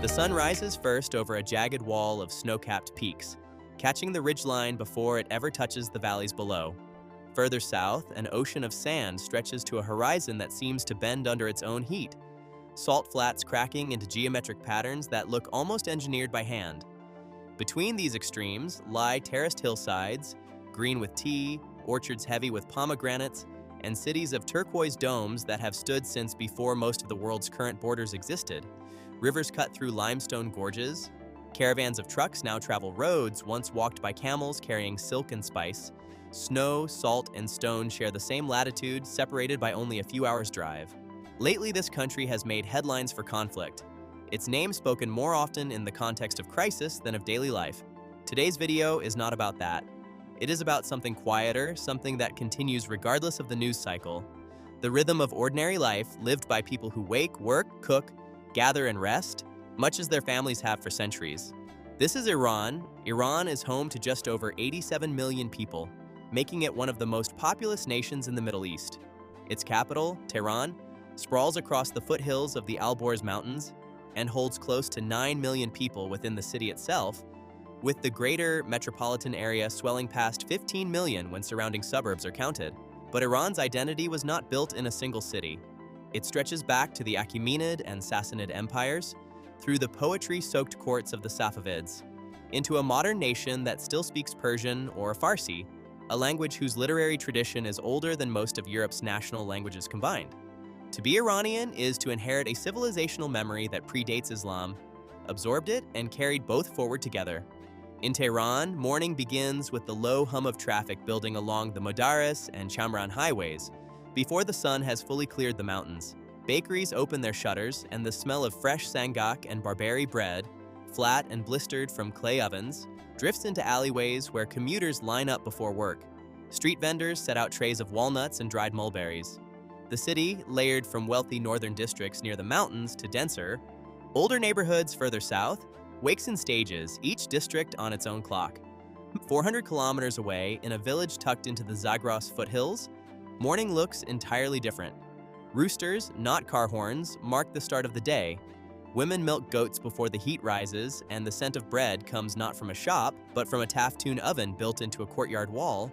The sun rises first over a jagged wall of snow-capped peaks, catching the ridgeline before it ever touches the valleys below. Further south, an ocean of sand stretches to a horizon that seems to bend under its own heat, salt flats cracking into geometric patterns that look almost engineered by hand. Between these extremes lie terraced hillsides, green with tea, orchards heavy with pomegranates, and cities of turquoise domes that have stood since before most of the world's current borders existed. Rivers cut through limestone gorges. Caravans of trucks now travel roads once walked by camels carrying silk and spice. Snow, salt, and stone share the same latitude, separated by only a few hours' drive. Lately, this country has made headlines for conflict. Its name spoken more often in the context of crisis than of daily life. Today's video is not about that. It is about something quieter, something that continues regardless of the news cycle. The rhythm of ordinary life lived by people who wake, work, cook, gather, and rest, much as their families have for centuries. This is Iran. Iran is home to just over 87 million people, making it one of the most populous nations in the Middle East. Its capital, Tehran, sprawls across the foothills of the Alborz Mountains and holds close to 9 million people within the city itself, with the greater metropolitan area swelling past 15 million when surrounding suburbs are counted. But Iran's identity was not built in a single city. It stretches back to the Achaemenid and Sassanid empires, through the poetry-soaked courts of the Safavids, into a modern nation that still speaks Persian or Farsi, a language whose literary tradition is older than most of Europe's national languages combined. To be Iranian is to inherit a civilizational memory that predates Islam, absorbed it, and carried both forward together. In Tehran, morning begins with the low hum of traffic building along the Modaris and Chamran highways, before the sun has fully cleared the mountains. Bakeries open their shutters, and the smell of fresh sangak and barbari bread, flat and blistered from clay ovens, drifts into alleyways where commuters line up before work. Street vendors set out trays of walnuts and dried mulberries. The city, layered from wealthy northern districts near the mountains to denser, older neighborhoods further south, wakes in stages, each district on its own clock. 400 kilometers away, in a village tucked into the Zagros foothills, morning looks entirely different. Roosters, not car horns, mark the start of the day. Women milk goats before the heat rises, and the scent of bread comes not from a shop, but from a Taftun oven built into a courtyard wall.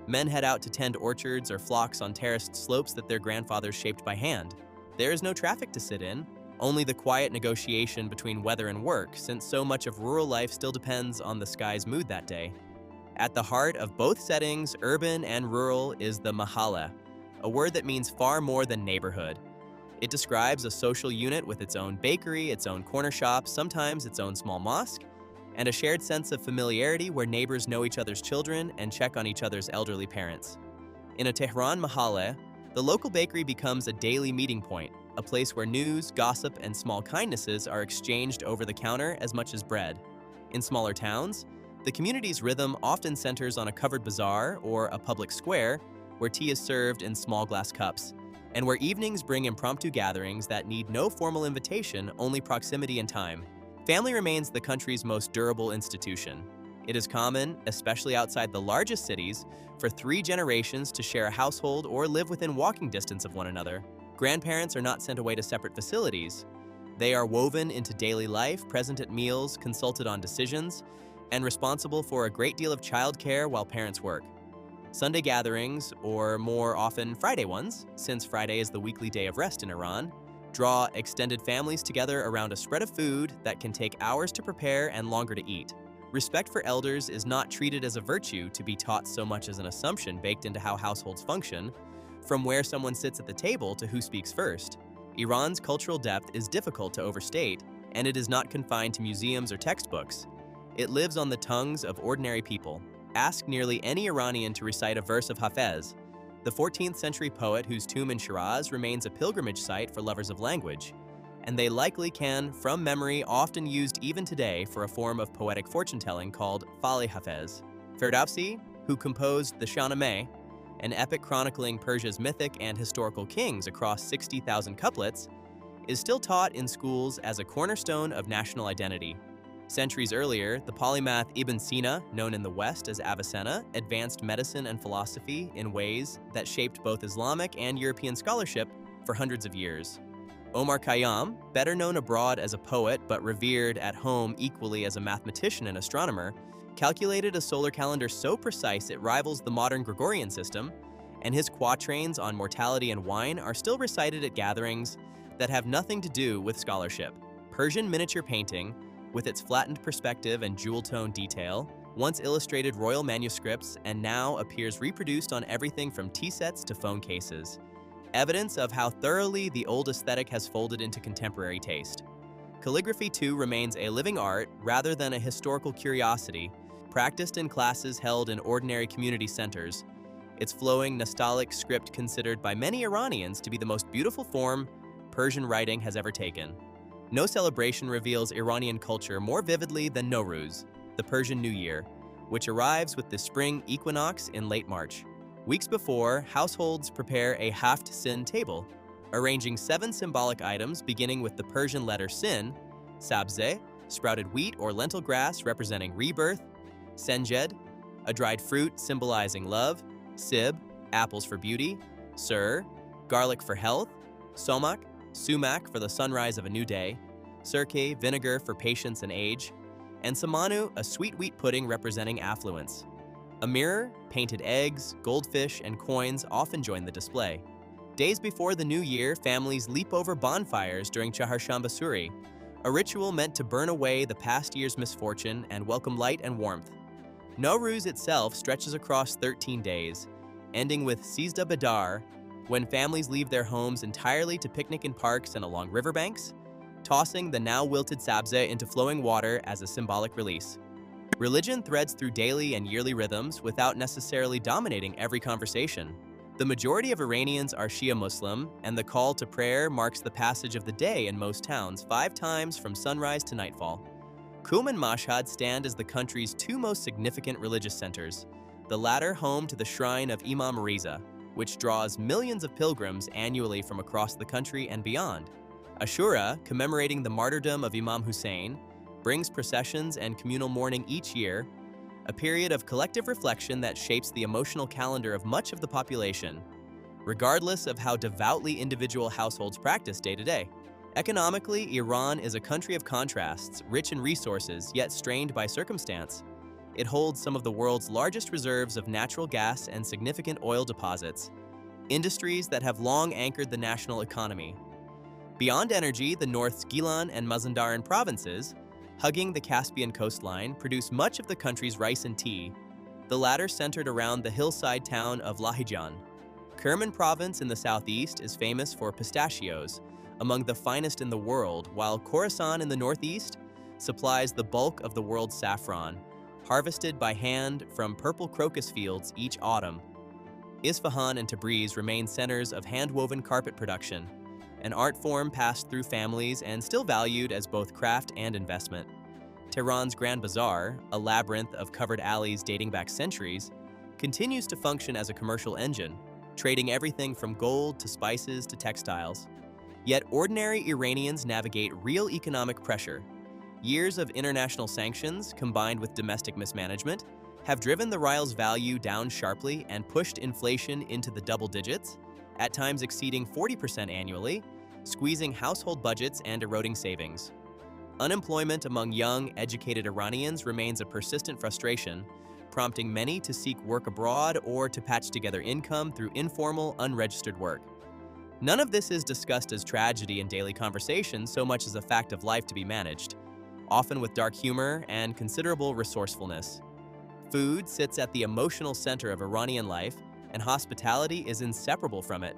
Men head out to tend orchards or flocks on terraced slopes that their grandfathers shaped by hand. There is no traffic to sit in, only the quiet negotiation between weather and work, since so much of rural life still depends on the sky's mood that day. At the heart of both settings, urban and rural, is the mahalla, a word that means far more than neighborhood. It describes a social unit with its own bakery, its own corner shop, sometimes its own small mosque, and a shared sense of familiarity where neighbors know each other's children and check on each other's elderly parents. In a Tehran mahalla, the local bakery becomes a daily meeting point, a place where news, gossip, and small kindnesses are exchanged over the counter as much as bread. In smaller towns, the community's rhythm often centers on a covered bazaar or a public square where tea is served in small glass cups, and where evenings bring impromptu gatherings that need no formal invitation, only proximity and time. Family remains the country's most durable institution. It is common, especially outside the largest cities, for 3 generations to share a household or live within walking distance of one another. Grandparents are not sent away to separate facilities. They are woven into daily life, present at meals, consulted on decisions, and responsible for a great deal of childcare while parents work. Sunday gatherings, or more often Friday ones, since Friday is the weekly day of rest in Iran, draw extended families together around a spread of food that can take hours to prepare and longer to eat. Respect for elders is not treated as a virtue to be taught so much as an assumption baked into how households function, from where someone sits at the table to who speaks first. Iran's cultural depth is difficult to overstate, and it is not confined to museums or textbooks. It lives on the tongues of ordinary people. Ask nearly any Iranian to recite a verse of Hafez, the 14th century poet whose tomb in Shiraz remains a pilgrimage site for lovers of language, and they likely can, from memory, often used even today for a form of poetic fortune-telling called Fali Hafez. Ferdowsi, who composed the Shahnameh, an epic chronicling Persia's mythic and historical kings across 60,000 couplets, is still taught in schools as a cornerstone of national identity. Centuries earlier, the polymath Ibn Sina, known in the West as Avicenna, advanced medicine and philosophy in ways that shaped both Islamic and European scholarship for hundreds of years. Omar Khayyam, better known abroad as a poet but revered at home equally as a mathematician and astronomer, calculated a solar calendar so precise it rivals the modern Gregorian system, and his quatrains on mortality and wine are still recited at gatherings that have nothing to do with scholarship. Persian miniature painting, with its flattened perspective and jewel-tone detail, once illustrated royal manuscripts and now appears reproduced on everything from tea sets to phone cases. Evidence of how thoroughly the old aesthetic has folded into contemporary taste. Calligraphy, too, remains a living art rather than a historical curiosity, practiced in classes held in ordinary community centers. Its flowing, nostalgic script considered by many Iranians to be the most beautiful form Persian writing has ever taken. No celebration reveals Iranian culture more vividly than Nowruz, the Persian New Year, which arrives with the spring equinox in late March. Weeks before, households prepare a haft-sin table, arranging 7 symbolic items beginning with the Persian letter sin, sabze, sprouted wheat or lentil grass representing rebirth, senjed, a dried fruit symbolizing love, sib, apples for beauty, sur, garlic for health, somak, sumac for the sunrise of a new day, sirke, vinegar for patience and age, and samanu, a sweet wheat pudding representing affluence. A mirror, painted eggs, goldfish, and coins often join the display. Days before the new year, families leap over bonfires during Chaharshamba Suri, a ritual meant to burn away the past year's misfortune and welcome light and warmth. Nowruz itself stretches across 13 days, ending with Sizda Bedar, when families leave their homes entirely to picnic in parks and along riverbanks, tossing the now wilted sabze into flowing water as a symbolic release. Religion threads through daily and yearly rhythms without necessarily dominating every conversation. The majority of Iranians are Shia Muslim, and the call to prayer marks the passage of the day in most towns 5 times from sunrise to nightfall. Qum and Mashhad stand as the country's 2 most significant religious centers, the latter home to the shrine of Imam Riza, which draws millions of pilgrims annually from across the country and beyond. Ashura, commemorating the martyrdom of Imam Hussein, brings processions and communal mourning each year, a period of collective reflection that shapes the emotional calendar of much of the population, regardless of how devoutly individual households practice day to day. Economically, Iran is a country of contrasts, rich in resources, yet strained by circumstance. It holds some of the world's largest reserves of natural gas and significant oil deposits, industries that have long anchored the national economy. Beyond energy, the North's Gilan and Mazandaran provinces, hugging the Caspian coastline, produce much of the country's rice and tea, the latter centered around the hillside town of Lahijan. Kerman province in the southeast is famous for pistachios, among the finest in the world, while Khorasan in the northeast supplies the bulk of the world's saffron, harvested by hand from purple crocus fields each autumn. Isfahan and Tabriz remain centers of hand-woven carpet production, an art form passed through families and still valued as both craft and investment. Tehran's Grand Bazaar, a labyrinth of covered alleys dating back centuries, continues to function as a commercial engine, trading everything from gold to spices to textiles. Yet ordinary Iranians navigate real economic pressure. Years of international sanctions, combined with domestic mismanagement, have driven the rial's value down sharply and pushed inflation into the double digits, at times exceeding 40% annually, squeezing household budgets and eroding savings. Unemployment among young, educated Iranians remains a persistent frustration, prompting many to seek work abroad or to patch together income through informal, unregistered work. None of this is discussed as tragedy in daily conversation so much as a fact of life to be managed, often with dark humor and considerable resourcefulness. Food sits at the emotional center of Iranian life, and hospitality is inseparable from it.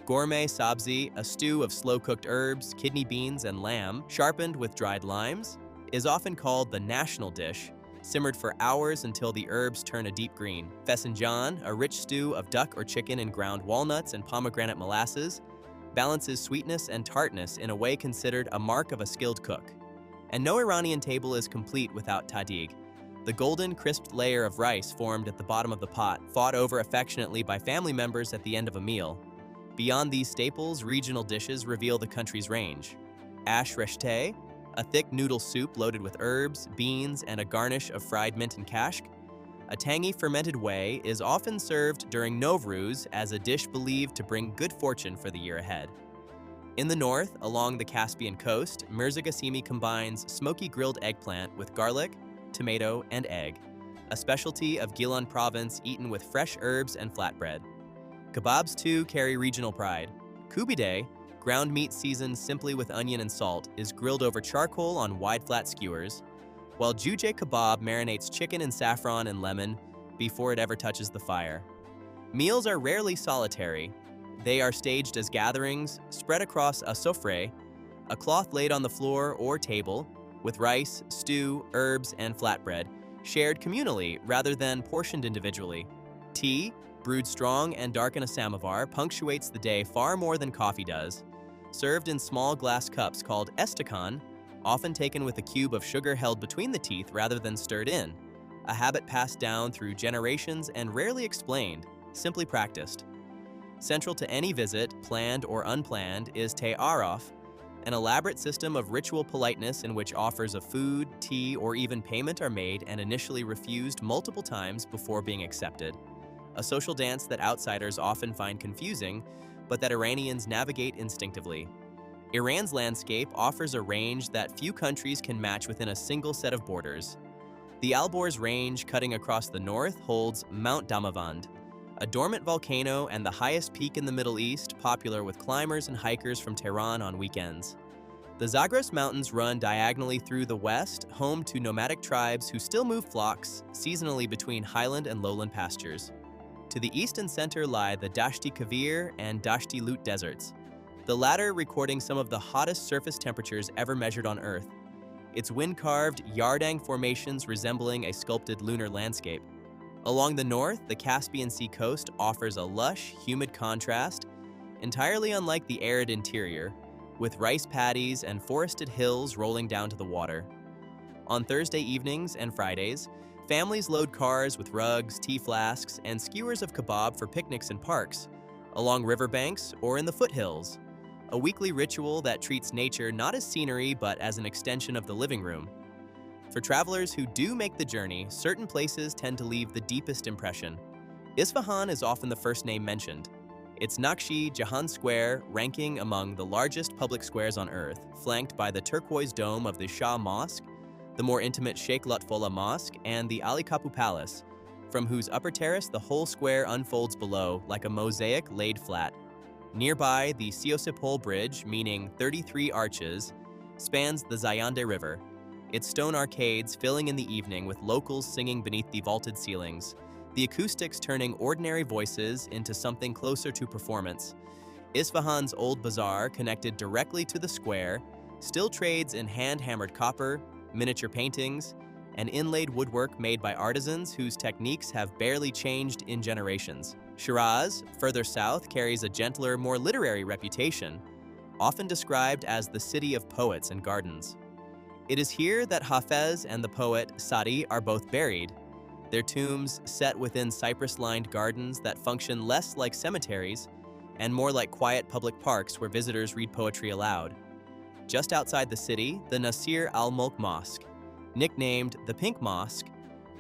Gourmet sabzi, a stew of slow-cooked herbs, kidney beans, and lamb, sharpened with dried limes, is often called the national dish, simmered for hours until the herbs turn a deep green. Fesanjan, a rich stew of duck or chicken in ground walnuts and pomegranate molasses, balances sweetness and tartness in a way considered a mark of a skilled cook. And no Iranian table is complete without tadig, the golden, crisped layer of rice formed at the bottom of the pot, fought over affectionately by family members at the end of a meal. Beyond these staples, regional dishes reveal the country's range. Ash reshteh, a thick noodle soup loaded with herbs, beans, and a garnish of fried mint and kashk. A tangy fermented whey is often served during Nowruz as a dish believed to bring good fortune for the year ahead. In the north, along the Caspian coast, Mirzagasimi combines smoky grilled eggplant with garlic, tomato, and egg, a specialty of Gilan province eaten with fresh herbs and flatbread. Kebabs too carry regional pride. Kubide, ground meat seasoned simply with onion and salt, is grilled over charcoal on wide flat skewers, while Juje kebab marinates chicken in saffron and lemon before it ever touches the fire. Meals are rarely solitary. They are staged as gatherings, spread across a sofre, a cloth laid on the floor or table, with rice, stew, herbs, and flatbread, shared communally rather than portioned individually. Tea, brewed strong and dark in a samovar, punctuates the day far more than coffee does. Served in small glass cups called estakan, often taken with a cube of sugar held between the teeth rather than stirred in, a habit passed down through generations and rarely explained, simply practiced. Central to any visit, planned or unplanned, is te araf, an elaborate system of ritual politeness in which offers of food, tea, or even payment are made and initially refused multiple times before being accepted. A social dance that outsiders often find confusing, but that Iranians navigate instinctively. Iran's landscape offers a range that few countries can match within a single set of borders. The Alborz Range, cutting across the north, holds Mount Damavand, a dormant volcano and the highest peak in the Middle East, popular with climbers and hikers from Tehran on weekends. The Zagros Mountains run diagonally through the west, home to nomadic tribes who still move flocks seasonally between highland and lowland pastures. To the east and center lie the Dashti Kavir and Dashti Lut deserts, the latter recording some of the hottest surface temperatures ever measured on Earth, its wind-carved Yardang formations resembling a sculpted lunar landscape. Along the north, the Caspian Sea coast offers a lush, humid contrast, entirely unlike the arid interior, with rice paddies and forested hills rolling down to the water. On Thursday evenings and Fridays, families load cars with rugs, tea flasks, and skewers of kebab for picnics in parks, along riverbanks or in the foothills, a weekly ritual that treats nature not as scenery but as an extension of the living room. For travelers who do make the journey, certain places tend to leave the deepest impression. Isfahan is often the first name mentioned. Its Naqshi Jahan Square ranking among the largest public squares on Earth, flanked by the turquoise dome of the Shah Mosque, the more intimate Sheikh Lutfollah Mosque, and the Ali Kapu Palace, from whose upper terrace the whole square unfolds below like a mosaic laid flat. Nearby, the Siosipol Bridge, meaning 33 arches, spans the Zayande River, its stone arcades filling in the evening with locals singing beneath the vaulted ceilings, the acoustics turning ordinary voices into something closer to performance. Isfahan's old bazaar, connected directly to the square, still trades in hand-hammered copper, miniature paintings, and inlaid woodwork made by artisans whose techniques have barely changed in generations. Shiraz, further south, carries a gentler, more literary reputation, often described as the city of poets and gardens. It is here that Hafez and the poet Sadi are both buried, their tombs set within cypress-lined gardens that function less like cemeteries and more like quiet public parks where visitors read poetry aloud. Just outside the city, the Nasir al-Mulk Mosque, nicknamed the Pink Mosque,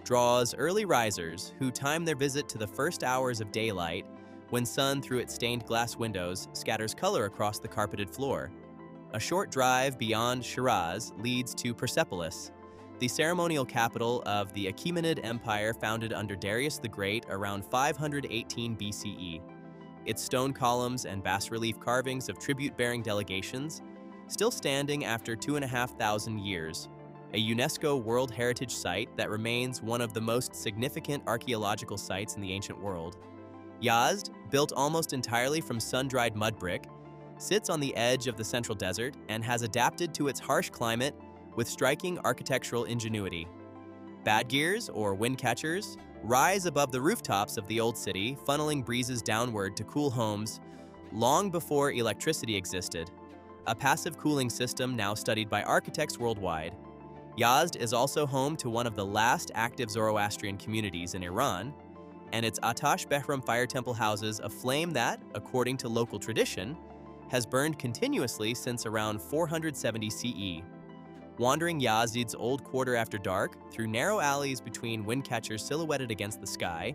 draws early risers who time their visit to the first hours of daylight when sun through its stained glass windows scatters color across the carpeted floor. A short drive beyond Shiraz leads to Persepolis, the ceremonial capital of the Achaemenid Empire founded under Darius the Great around 518 BCE. Its stone columns and bas-relief carvings of tribute-bearing delegations, still standing after 2,500 years, a UNESCO World Heritage Site that remains one of the most significant archaeological sites in the ancient world. Yazd, built almost entirely from sun-dried mud brick, sits on the edge of the central desert and has adapted to its harsh climate with striking architectural ingenuity. Badgirs, or wind catchers, rise above the rooftops of the old city, funneling breezes downward to cool homes long before electricity existed, a passive cooling system now studied by architects worldwide. Yazd is also home to one of the last active Zoroastrian communities in Iran, and its Atash Behram fire temple houses a flame that, according to local tradition, has burned continuously since around 470 CE. Wandering Yazid's old quarter after dark, through narrow alleys between wind catchers silhouetted against the sky,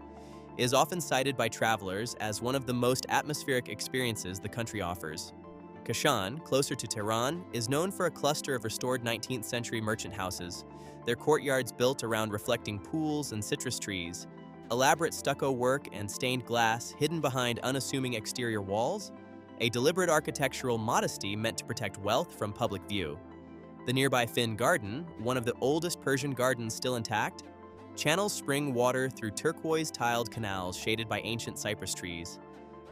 is often cited by travelers as one of the most atmospheric experiences the country offers. Kashan, closer to Tehran, is known for a cluster of restored 19th century merchant houses, their courtyards built around reflecting pools and citrus trees, elaborate stucco work and stained glass hidden behind unassuming exterior walls, a deliberate architectural modesty meant to protect wealth from public view. The nearby Fin Garden, one of the oldest Persian gardens still intact, channels spring water through turquoise-tiled canals shaded by ancient cypress trees.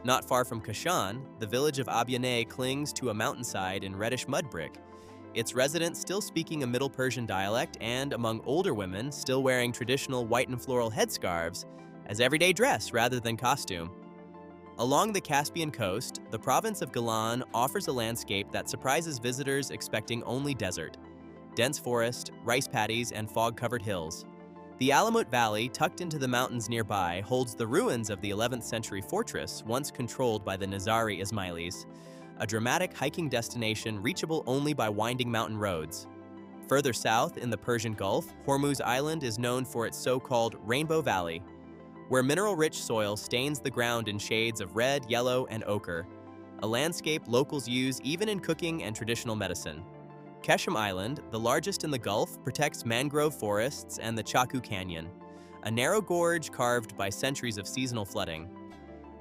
Not far from Kashan, the village of Abyaneh clings to a mountainside in reddish mud brick, its residents still speaking a Middle Persian dialect and, among older women, still wearing traditional white and floral headscarves as everyday dress rather than costume. Along the Caspian coast, the province of Gilan offers a landscape that surprises visitors expecting only desert. Dense forest, rice paddies, and fog-covered hills. The Alamut Valley, tucked into the mountains nearby, holds the ruins of the 11th century fortress once controlled by the Nizari Ismailis, a dramatic hiking destination reachable only by winding mountain roads. Further south, in the Persian Gulf, Hormuz Island is known for its so-called Rainbow Valley, where mineral-rich soil stains the ground in shades of red, yellow, and ochre, a landscape locals use even in cooking and traditional medicine. Keshem Island, the largest in the Gulf, protects mangrove forests and the Chaku Canyon, a narrow gorge carved by centuries of seasonal flooding.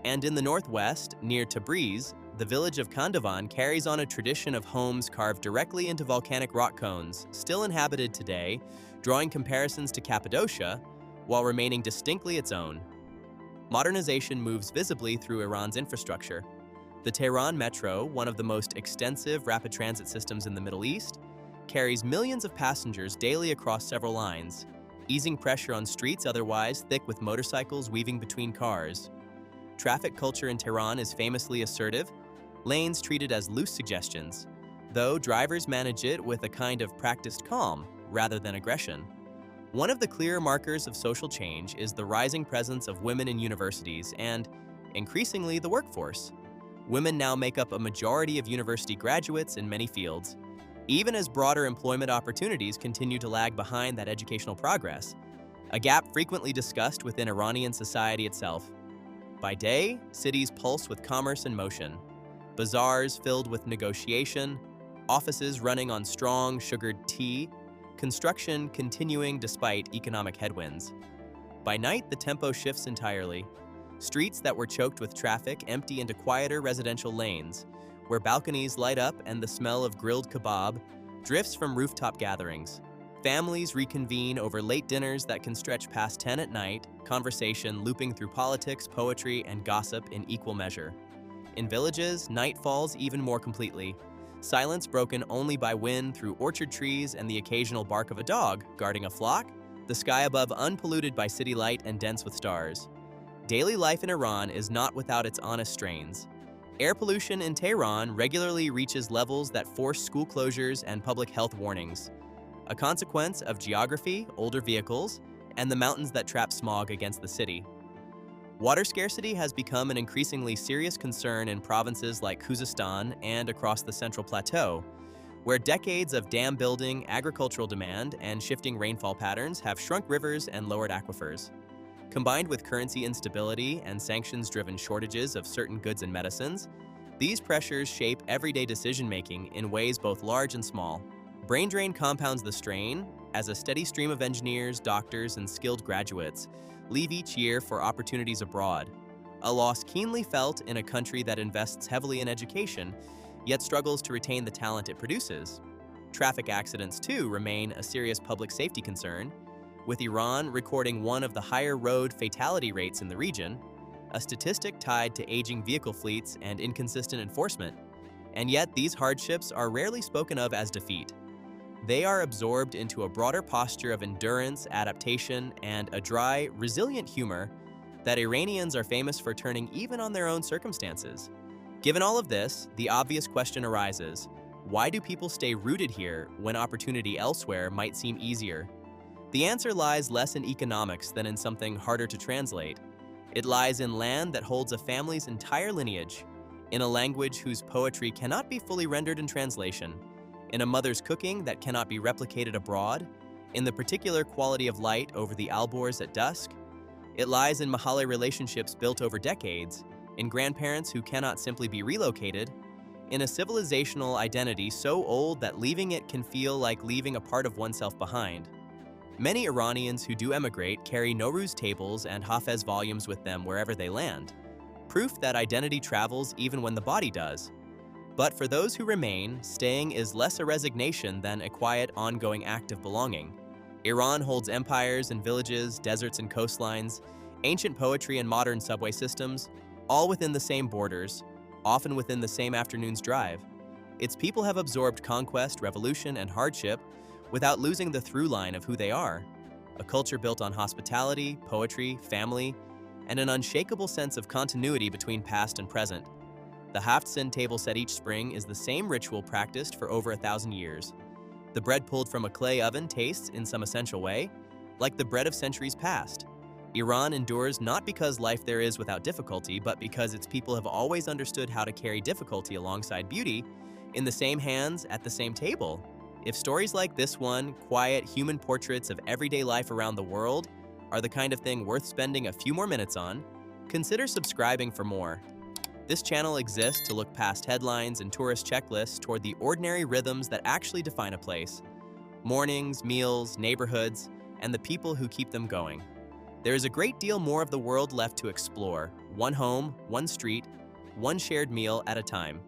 And in the northwest, near Tabriz, the village of Kandavan carries on a tradition of homes carved directly into volcanic rock cones, still inhabited today, drawing comparisons to Cappadocia, while remaining distinctly its own. Modernization moves visibly through Iran's infrastructure. The Tehran Metro, one of the most extensive rapid transit systems in the Middle East, carries millions of passengers daily across several lines, easing pressure on streets otherwise thick with motorcycles weaving between cars. Traffic culture in Tehran is famously assertive, lanes treated as loose suggestions, though drivers manage it with a kind of practiced calm rather than aggression. One of the clear markers of social change is the rising presence of women in universities and, increasingly, the workforce. Women now make up a majority of university graduates in many fields, even as broader employment opportunities continue to lag behind that educational progress, a gap frequently discussed within Iranian society itself. By day, cities pulse with commerce and motion, bazaars filled with negotiation, offices running on strong, sugared tea, construction continuing despite economic headwinds. By night, the tempo shifts entirely. Streets that were choked with traffic empty into quieter residential lanes, where balconies light up and the smell of grilled kebab drifts from rooftop gatherings. Families reconvene over late dinners that can stretch past 10 at night, conversation looping through politics, poetry, and gossip in equal measure. In villages, night falls even more completely, silence broken only by wind through orchard trees and the occasional bark of a dog guarding a flock, the sky above unpolluted by city light and dense with stars. Daily life in Iran is not without its honest strains. Air pollution in Tehran regularly reaches levels that force school closures and public health warnings, a consequence of geography, older vehicles, and the mountains that trap smog against the city. Water scarcity has become an increasingly serious concern in provinces like Khuzestan and across the Central Plateau, where decades of dam building, agricultural demand, and shifting rainfall patterns have shrunk rivers and lowered aquifers. Combined with currency instability and sanctions-driven shortages of certain goods and medicines, these pressures shape everyday decision-making in ways both large and small. Brain drain compounds the strain as a steady stream of engineers, doctors, and skilled graduates leave each year for opportunities abroad, a loss keenly felt in a country that invests heavily in education, yet struggles to retain the talent it produces. Traffic accidents, too, remain a serious public safety concern, with Iran recording one of the higher road fatality rates in the region, a statistic tied to aging vehicle fleets and inconsistent enforcement. And yet, these hardships are rarely spoken of as defeat. They are absorbed into a broader posture of endurance, adaptation, and a dry, resilient humor that Iranians are famous for turning even on their own circumstances. Given all of this, the obvious question arises: why do people stay rooted here when opportunity elsewhere might seem easier? The answer lies less in economics than in something harder to translate. It lies in land that holds a family's entire lineage, in a language whose poetry cannot be fully rendered in translation, in a mother's cooking that cannot be replicated abroad, in the particular quality of light over the Alborz at dusk. It lies in Mahale relationships built over decades, in grandparents who cannot simply be relocated, in a civilizational identity so old that leaving it can feel like leaving a part of oneself behind. Many Iranians who do emigrate carry Nowruz tables and Hafez volumes with them wherever they land, proof that identity travels even when the body does. But for those who remain, staying is less a resignation than a quiet, ongoing act of belonging. Iran holds empires and villages, deserts and coastlines, ancient poetry and modern subway systems, all within the same borders, often within the same afternoon's drive. Its people have absorbed conquest, revolution, and hardship without losing the through line of who they are, a culture built on hospitality, poetry, family, and an unshakable sense of continuity between past and present. The Haft-Sin table set each spring is the same ritual practiced for over 1,000 years. The bread pulled from a clay oven tastes, in some essential way, like the bread of centuries past. Iran endures not because life there is without difficulty, but because its people have always understood how to carry difficulty alongside beauty, in the same hands, at the same table. If stories like this one, quiet human portraits of everyday life around the world, are the kind of thing worth spending a few more minutes on, consider subscribing for more. This channel exists to look past headlines and tourist checklists toward the ordinary rhythms that actually define a place. Mornings, meals, neighborhoods, and the people who keep them going. There is a great deal more of the world left to explore, one home, one street, one shared meal at a time.